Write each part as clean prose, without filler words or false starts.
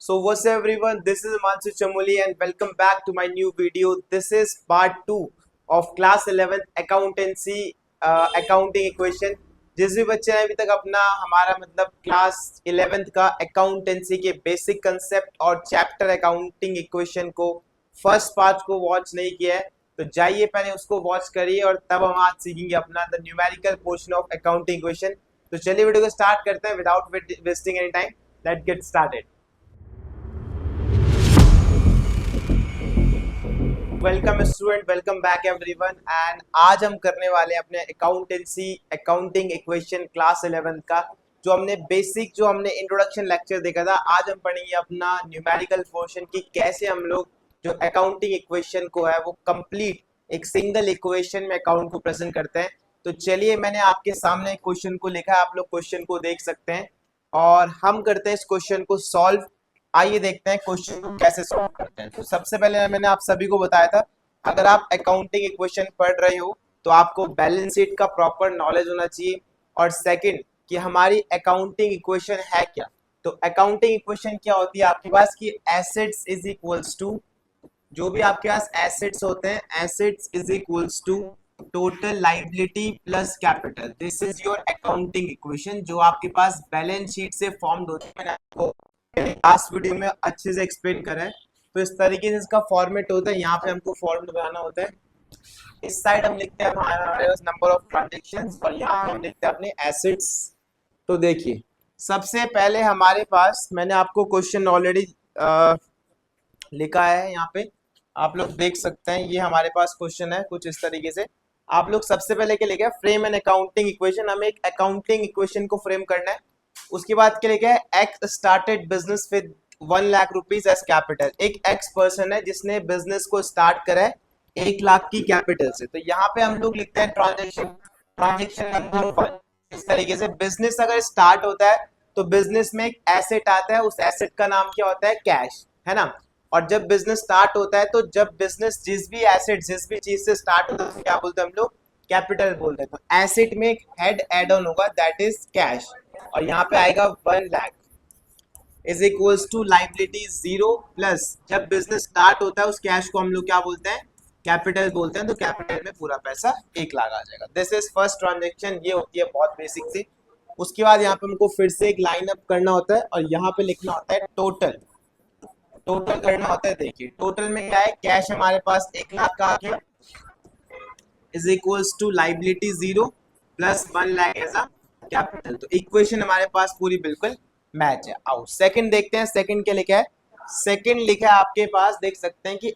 So what's up everyone, this is Mansu Chamoli and welcome back to my new video. This is part 2 of class 11th accountancy accounting equation. जिस भी बच्चे ने अभी तक अपना हमारा मतलब क्लास 11th का अकाउंटेंसी के बेसिक कंसेप्ट और चैप्टर अकाउंटिंग इक्वेशन को फर्स्ट पार्ट को वॉच नहीं किया है तो जाइए पहले उसको वॉच करिए और तब हम आज सीखेंगे अपना the numerical portion of accounting equation. तो चलिए वीडियो को स्टार्ट करते हैं without wasting any time. Let's get started. Welcome student, welcome back everyone. And आज हम करने वाले हैं अपने अकाउंटेंसी अकाउंटिंग इक्वेशन क्लास 11 का जो हमने इंट्रोडक्शन लेक्चर देखा था। आज हम पढ़ेंगे अपना न्यूमेरिकल पोर्शन की कैसे हम लोग जो अकाउंटिंग इक्वेशन को है वो कंप्लीट एक सिंगल इक्वेशन में अकाउंट को प्रेजेंट करते हैं। तो चलिए मैंने आपके सामने क्वेश्चन को लिखा है, आप लोग क्वेश्चन को देख सकते हैं और हम करते हैं इस क्वेश्चन को सॉल्व। आइए देखते हैं क्वेश्चन को कैसे सॉल्व करते हैं। तो सबसे पहले मैंने आप सभी को बताया था अगर आप अकाउंटिंग इक्वेशन पढ़ रहे हो तो आपको बैलेंस शीट का प्रॉपर नॉलेज होना चाहिए और सेकंड कि हमारी अकाउंटिंग इक्वेशन है क्या। तो अकाउंटिंग इक्वेशन क्या होती है आपके पास कि एसेट्स इज इक्वल्स टू, जो भी आपके पास एसेट्स होते हैं assets is equals to total liability plus capital. This is your accounting equation जो आपके पास बैलेंस शीट से फॉर्म्ड होती है। मैंने आपको लास्ट वीडियो में अच्छे से एक्सप्लेन करा है। तो इस तरीके से इसका फॉर्मेट होता है। यहाँ पे हमको फॉर्मूला बनाना होता है। इस साइड हम लिखते हैं हमारे नंबर ऑफ ट्रांजेक्शंस और यहाँ हम लिखते हैं अपने एसेट्स। तो देखिए सबसे पहले हमारे पास मैंने आपको क्वेश्चन ऑलरेडी लिखा है, यहाँ पे आप लोग देख सकते हैं। ये हमारे पास क्वेश्चन है कुछ इस तरीके से। आप लोग सबसे पहले क्या लिखा है फ्रेम एन अकाउंटिंग इक्वेशन। हमें एक अकाउंटिंग इक्वेशन को फ्रेम करना है। उसके बाद क्या लिखा है X started business with 1 lakh rupees as capital. एक एक्स पर्सन है जिसने बिजनेस को स्टार्ट करा है 1 लाख की कैपिटल से। तो यहाँ पे हम लोग लिखते हैं ट्रांजेक्शन नंबर 1। इस तरीके से बिजनेस अगर स्टार्ट होता है तो बिजनेस में एक एसेट आता है, उस एसेट का नाम क्या होता है कैश, है ना। और जब बिजनेस स्टार्ट होता है तो जब बिजनेस जिस भी चीज से स्टार्ट होता है क्या बोलते हैं हम लोग कैपिटल बोलते हैं। तो एसेट में एक हेड एड ऑन होगा दैट इज कैश और यहाँ पे आएगा 1 lakh is equals to liability 0 plus जब बिजनेस स्टार्ट होता है उस कैश को हम लोग क्या बोलते हैं कैपिटल बोलते हैं। तो कैपिटल में पूरा पैसा 1 लाख आ जाएगा। दिस इज फर्स्ट ट्रांजेक्शन, ये होती है बहुत बेसिक से। उसके बाद यहाँ पे हमको फिर से एक लाइन अप करना होता है और यहाँ पे लिखना होता है टोटल करना होता है। देखिए टोटल में क्या है कैश हमारे पास 1 लाख का आ गया is equals to liability 0 plus 1 lakh as a capital. तो इक्वेशन हमारे पास पूरी बिल्कुल मैच है। आओ सेकंड देखते हैं। सेकंड क्या लिखा है, सेकंड लिखा है आपके पास देख सकते हैं कि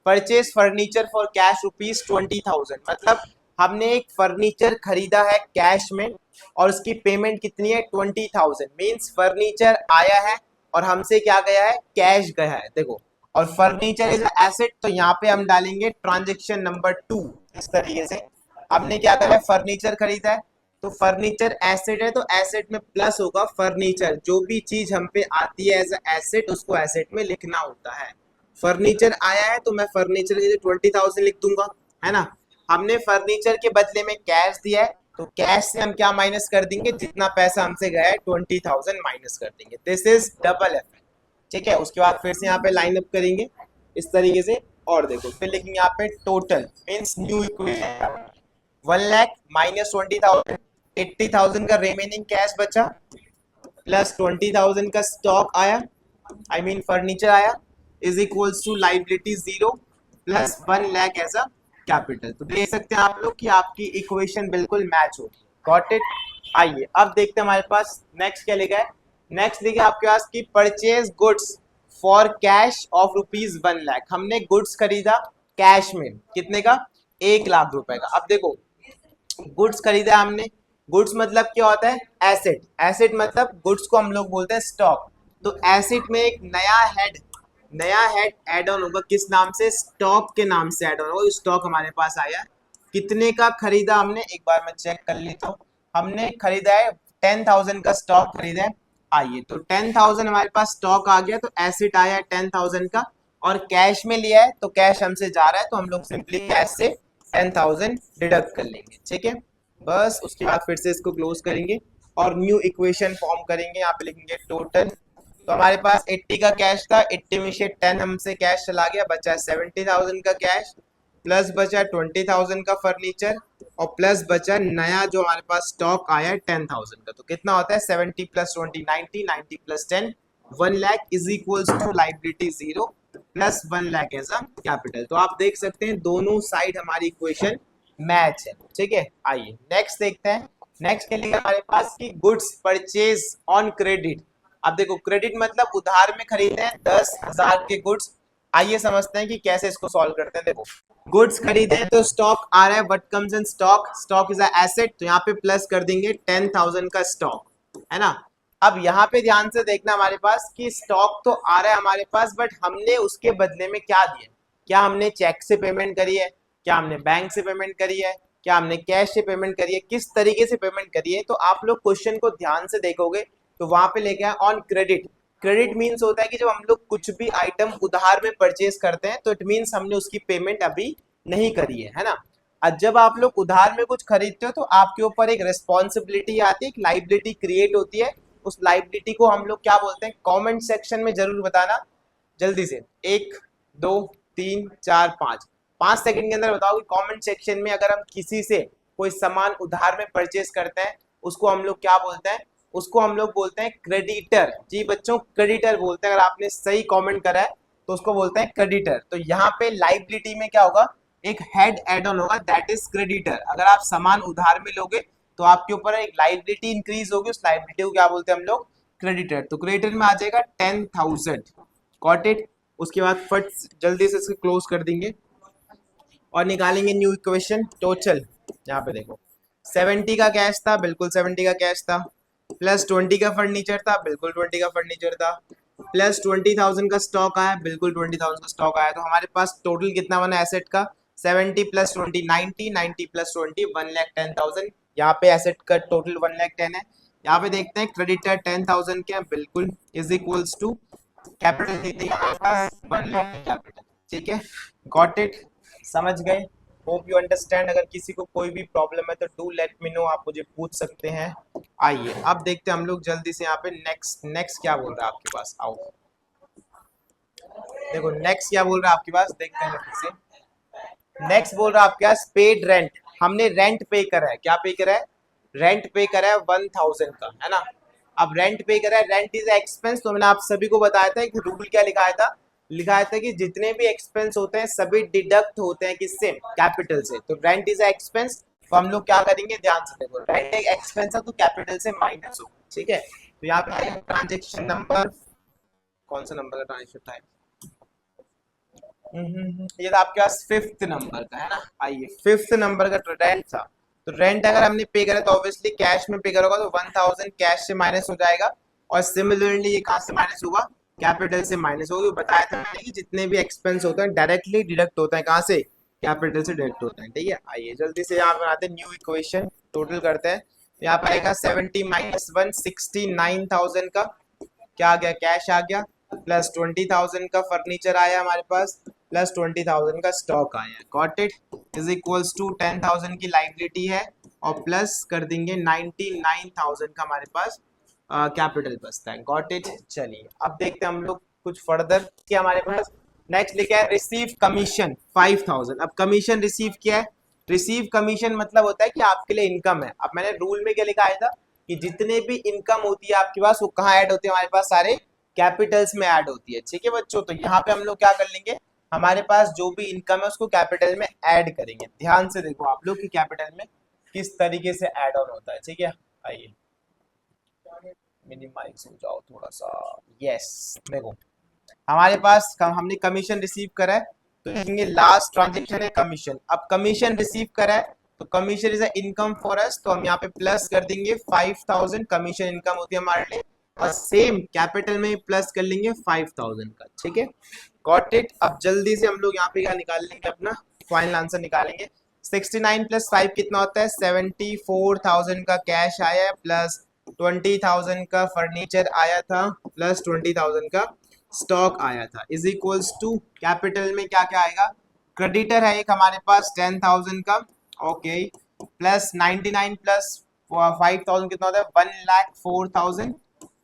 purchase furniture for cash rupees 20,000। मतलब हमने एक फर्नीचर खरीदा है कैश में और उसकी पेमेंट कितनी है 20,000। मीन्स फर्नीचर आया है और हमसे क्या गया है कैश गया है। देखो और फर्नीचर इज एसेट तो यहाँ पे हम डालेंगे ट्रांजेक्शन नंबर 2। इस तरीके से हमने क्या करा है फर्नीचर खरीदा है तो फर्नीचर एसेट है तो एसेट में प्लस होगा फर्नीचर। जो भी चीज हम पे आती है एज एसेट उसको एसेट में लिखना होता है। फर्नीचर आया है तो मैं फर्नीचर के लिए 20,000 लिख दूंगा, है ना। हमने फर्नीचर के बदले में कैश दिया है तो कैश से हम क्या माइनस कर देंगे जितना पैसा हमसे गया है 20,000 माइनस कर देंगे। दिस इज डबल इफेक्ट, ठीक है। उसके बाद फिर से यहाँ पे लाइन अप करेंगे इस तरीके से और देखो फिर लिखेंगे यहाँ पे total means new equation 1 lakh minus 20,000, 80,000 का रिमेनिंग कैश बचा प्लस 20,000 का स्टॉक आया आई मीन फर्नीचर आया is equals to liability 0 plus 1 lakh as a capital. तो देख सकते हैं आप लोग कि आपकी इक्वेशन बिल्कुल मैच होगी। Got it. आइए अब देखते हैं हमारे पास नेक्स्ट क्या लिखा है। नेक्स्ट लिखा है आपके पास की purchase goods for cash of rupees 1 lakh. हमने गुड्स खरीदा कैश में कितने का 1 लाख रुपए का। अब देखो गुड्स खरीदा हमने, गुड्स मतलब क्या होता है एसेट, एसेट मतलब गुड्स को हम लोग बोलते हैं स्टॉक। तो एसेट में एक नया हेड एड ऑन होगा किस नाम से स्टॉक के नाम से एड ऑन होगा। स्टॉक हमारे पास आया कितने का खरीदा हमने, एक बार मैं चेक कर लेता हूँ। हमने खरीदा है 10,000 का स्टॉक खरीदा है। आइए तो 10,000 हमारे पास स्टॉक आ गया तो एसेट आया है 10,000 का और कैश में लिया है तो कैश हमसे जा रहा है तो हम लोग सिंपली कैश से 10,000 डिडक्ट कर लेंगे, ठीक है। बस उसके बाद फिर से इसको क्लोज करेंगे और न्यू इक्वेशन फॉर्म करेंगे। यहाँ पे लिखेंगे टोटल तो हमारे पास 80 का कैश था, 80 में से 10 हमसे कैश चला गया, बचा 70,000 का कैश, प्लस बचा 20,000 का फर्नीचर, और प्लस बचा नया जो हमारे पास स्टॉक आया है 10,000 का। तो कितना होता है 70 plus 20 90, 90 plus 10 1 lakh is equals to liability 0 plus 1 lakh as a capital. तो आप देख सकते हैं दोनों साइड हमारी इक्वेशन मैच है। ठीक है, आइए नेक्स्ट देखते हैं। नेक्स्ट के लिए हमारे पास की गुड्स परचेज ऑन क्रेडिट। अब देखो क्रेडिट मतलब उधार में खरीदे हैं 10,000 के गुड्स। आइए समझते हैं कि कैसे इसको सॉल्व करते हैं। देखो गुड्स खरीदे हैं तो स्टॉक आ रहा है, what comes in stock, stock is a asset, तो यहाँ पे प्लस कर देंगे 10,000 का स्टॉक, है ना। अब यहाँ पे ध्यान से देखना हमारे पास कि स्टॉक तो आ रहा है हमारे पास, बट हमने उसके बदले में क्या दिया। क्या हमने चेक से पेमेंट करी है, क्या हमने बैंक से पेमेंट करी है, क्या हमने कैश से पेमेंट करी है, किस तरीके से पेमेंट करी है। तो आप लोग क्वेश्चन को ध्यान से देखोगे तो वहां पे लेके आए ऑन क्रेडिट। क्रेडिट मीन्स होता है कि जब हम लोग कुछ भी आइटम उधार में परचेज करते हैं तो इट मीन्स हमने उसकी पेमेंट अभी नहीं करी है ना। और जब आप लोग उधार में कुछ खरीदते हो तो आपके ऊपर एक रिस्पॉन्सिबिलिटी आती है, एक लाइबिलिटी क्रिएट होती है। उस लाइबिलिटी को हम लोग क्या बोलते हैं, कमेंट सेक्शन में जरूर बताना जल्दी से। 1 2 3 4 5 5 सेकंड के अंदर बताओ कि कमेंट सेक्शन में अगर हम किसी से कोई सामान उधार में परचेज करते हैं उसको हम लोग क्या बोलते हैं, उसको हम लोग बोलते हैं क्रेडिटर। जी बच्चों क्रेडिटर बोलते हैं। अगर आपने सही कमेंट करा है तो उसको बोलते हैं क्रेडिटर। तो यहाँ पे लाइबिलिटी में क्या होगा, एक हेड एड ऑन होगा दैट इज क्रेडिटर। अगर आप सामान उधार में लोगे तो आपके ऊपर एक लाइबिलिटी इंक्रीज होगी, उस लाइबिलिटी को क्या बोलते हैं हम लोग, क्रेडिटर। तो क्रेडिटर में आ जाएगा 10,000, गॉट इट। उसके बाद फट जल्दी से इसको क्लोज कर देंगे और निकालेंगे न्यू इक्वेशन टोटल। यहाँ पे देखो 70 का कैश था, बिल्कुल 70 का कैश था, प्लस 20 का फर्नीचर था, बिल्कुल 20 का फर्नीचर था, प्लस 20,000 का स्टॉक आया, बिल्कुल 20,000 का स्टॉक आया। तो हमारे पास टोटल कितना बना एसेट का, 70 प्लस 20 90, 90 प्लस 20 1,10,000। यहाँ पे एसेट का टोटल 1,10 है। यहाँ पे देखते हैं क्रेडिटर 10,000 क्या, बिल्कुल इज इक्वल्स टू कैपिटल देते हैं हमारे पास 1 लाख कैपिटल। ठीक है, गॉट इट, समझ गए। Hope you understand. अगर किसी को कोई भी प्रॉब्लम है तो डू लेट मी नो, आप मुझे पूछ सकते हैं। आइए अब देखते हैं हम लोग जल्दी से यहाँ पे नेक्स्ट। नेक्स्ट क्या बोल रहा है आपके पास, आओ देखो नेक्स्ट क्या बोल रहा है आपके पास, देखते हैं जल्दी से। नेक्स्ट बोल रहा है आपके पास पेड रेंट। हमने रेंट पे करा है, क्या पे करा है, रेंट पे करा है 1,000 का, है ना। अब रेंट पे करा है, रेंट इज एक्सपेंस। तो मैंने आप सभी को बताया था कि रूल क्या लिखाया था, लिखाया था कि जितने भी एक्सपेंस होते हैं सभी डिडक्ट होते हैं किससे, कैपिटल से। तो रेंट इज एक्सपेंस, तो हम लोग क्या करेंगे, ध्यान से देखो, रेंट एक एक्सपेंस है तो कैपिटल से माइनस हो, ठीक है। तो यहाँ पे ट्रांजेक्शन नंबर, कौन सा नंबर का ट्रांजेक्शन था, ये था आपके पास 5th नंबर का, है ना। आइए 5th नंबर का रेंट था। तो रेंट अगर हमने पे करा तो ऑब्वियसली कैश में पे करोगा तो 1,000 कैश से माइनस हो जाएगा, और सिमिलरली ये कहाँ से माइनस होगा, कैपिटल से माइनस होगा। बताया था मैंने कि जितने भी एक्सपेंस होते हैं डायरेक्टली डिडक्ट होता है, कहाँ से, कैपिटल से डिडक्ट होता है। ठीक है, आइए जल्दी से यहाँ बनाते हैं न्यू इक्वेशन, टोटल करते हैं। यहाँ पर आएगा 70 माइनस 1 69,000 का क्या आ गया, कैश आ गया, प्लस 20,000 का फर्नीचर आया हमारे पास, प्लस 20,000 का स्टॉक आया, got it, is equals to 10,000 की लाइबिलिटी है, और प्लस कर देंगे 99,000 का हमारे पास कैपिटल बचता है, गॉट इट। चलिए अब देखते हैं हम लोग कुछ फर्दर क्या हमारे पास। नेक्स्ट लिखा है रिसीव कमीशन 5,000। अब कमीशन रिसीव किया है, रिसीव कमीशन मतलब होता है कि आपके लिए इनकम है। अब मैंने रूल में क्या लिखा था कि जितने भी इनकम होती है आपके पास वो कहाँ ऐड होती है, हमारे पास सारे कैपिटल्स में ऐड होती है। ठीक है बच्चों, तो यहाँ पे हम लोग क्या कर लेंगे, हमारे पास जो भी इनकम है उसको कैपिटल में ऐड करेंगे। ध्यान से देखो आप लोग कि कैपिटल में किस तरीके से ऐड ऑन होता है। ठीक है, आइए मिनिमाइज हो जाओ थोड़ा सा, यस। देखो हमारे पास हमने कमीशन रिसीव करा है तो लिखेंगे लास्ट ट्रांजेक्शन है कमीशन। अब कमीशन रिसीव करा है तो commission is income for us, तो हम यहाँ पे प्लस कर देंगे 5,000, कमीशन इनकम होती है हमारे लिए, और सेम कैपिटल में प्लस कर लेंगे 5,000 का। ठीक है, गॉट इट। अब जल्दी से हम लोग यहाँ पे क्या निकाल लेंगे, अपना फाइनल आंसर निकालेंगे। 69 प्लस 5 कितना होता है, 74,000 का कैश आया है, प्लस 20,000 का फर्नीचर आया था, प्लस 20,000 का स्टॉक आया था, इज इक्वल्स टू कैपिटल में क्या क्या आएगा, क्रेडिटर है एक हमारे पास 10,000 का, ओके, प्लस 99 प्लस 5,000 कितना होता है, 1,04,000,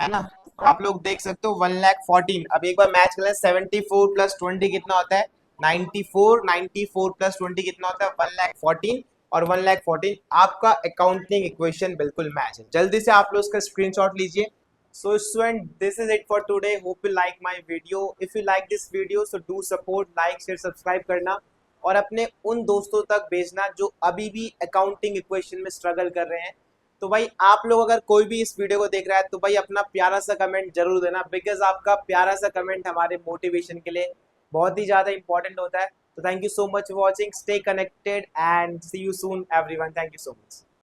है ना। आप लोग देख सकते हो 1,14,000। अब एक बार मैच कर लें, 74 प्लस 20 कितना होता है? 94। 94 प्लस 20 कितना होता है? 1,14,000। और 1,14,000 आपका अकाउंटिंग इक्वेशन बिल्कुल मैच है। जल्दी से आप लोग उसका स्क्रीनशॉट लीजिए। So student, this is it for today. Hope you like my video. If you like this video, so do support, like, share, subscribe करना और अपने उन दोस्तों तक भेजना जो अभी भी अकाउंटिंग इक्वेशन में स्ट्रगल कर रहे हैं। तो भाई आप लोग अगर कोई भी इस वीडियो को देख रहा है तो भाई अपना प्यारा सा कमेंट जरूर देना, बिकॉज आपका प्यारा सा कमेंट हमारे मोटिवेशन के लिए बहुत ही ज़्यादा इंपॉर्टेंट होता है। तो thank you so much for watching, stay connected and see you soon everyone. Thank you so much.